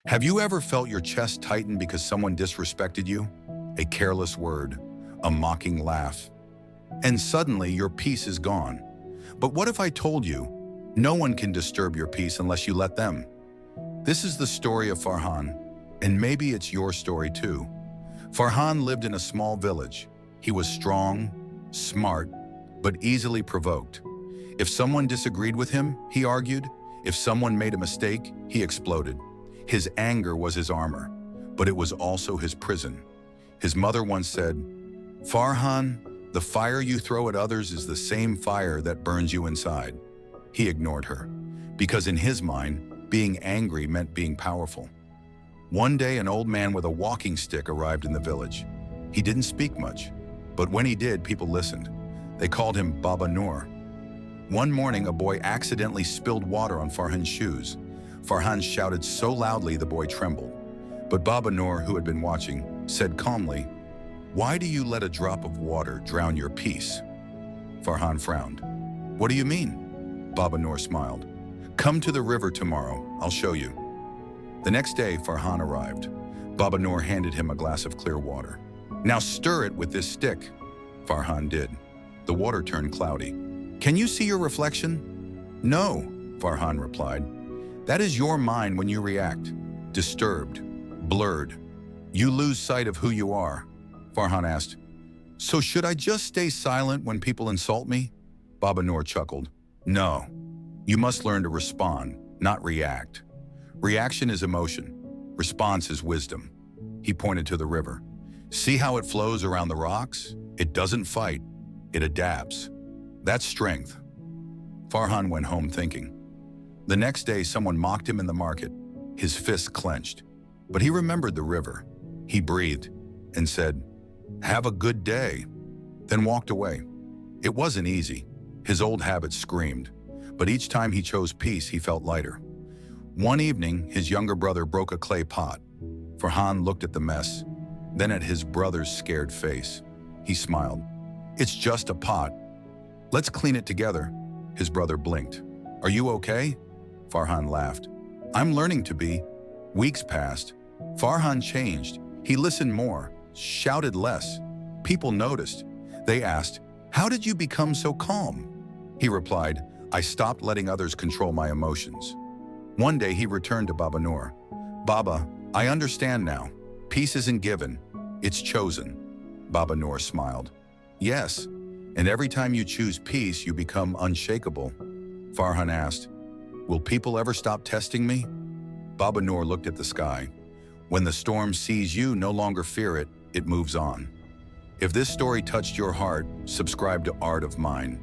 Have you ever felt your chest tighten because someone disrespected you? A careless word, a mocking laugh, and suddenly your peace is gone. But what if I told you, no one can disturb your peace unless you let them? This is the story of Farhan, and maybe it's your story too. Farhan lived in a small village. He was strong, smart, but easily provoked. If someone disagreed with him, he argued. If someone made a mistake, he exploded. His anger was his armor, but it was also his prison. His mother once said, "Farhan, the fire you throw at others is the same fire that burns you inside." He ignored her, because in his mind, being angry meant being powerful. One day, an old man with a walking stick arrived in the village. He didn't speak much, but when he did, people listened. They called him Baba Noor. One morning, a boy accidentally spilled water on Farhan's shoes. Farhan shouted so loudly the boy trembled. But Baba Noor, who had been watching, said calmly, "Why do you let a drop of water drown your peace?" Farhan frowned. "What do you mean?" Baba Noor smiled. "Come to the river tomorrow, I'll show you." The next day, Farhan arrived. Baba Noor handed him a glass of clear water. "Now stir it with this stick." Farhan did. The water turned cloudy. "Can you see your reflection?" "No," Farhan replied. "That is your mind when you react. Disturbed, blurred. You lose sight of who you are." Farhan asked, "So should I just stay silent when people insult me?" Baba Noor chuckled. "No, you must learn to respond, not react. Reaction is emotion. Response is wisdom." He pointed to the river. "See how it flows around the rocks? It doesn't fight, it adapts. That's strength." Farhan went home thinking. The next day, someone mocked him in the market, his fists clenched. But he remembered the river. He breathed and said, "Have a good day," then walked away. It wasn't easy. His old habits screamed. But each time he chose peace, he felt lighter. One evening, his younger brother broke a clay pot. Farhan looked at the mess, then at his brother's scared face. He smiled. "It's just a pot. Let's clean it together." His brother blinked. "Are you okay?" Farhan laughed. "I'm learning to be." Weeks passed. Farhan changed. He listened more, shouted less. People noticed. They asked, "How did you become so calm?" He replied, "I stopped letting others control my emotions." One day he returned to Baba Noor. "Baba, I understand now. Peace isn't given, it's chosen." Baba Noor smiled. "Yes, and every time you choose peace, you become unshakable." Farhan asked, "Will people ever stop testing me?" Baba Noor looked at the sky. "When the storm sees you, no longer fear it, it moves on." If this story touched your heart, subscribe to Art of Mind.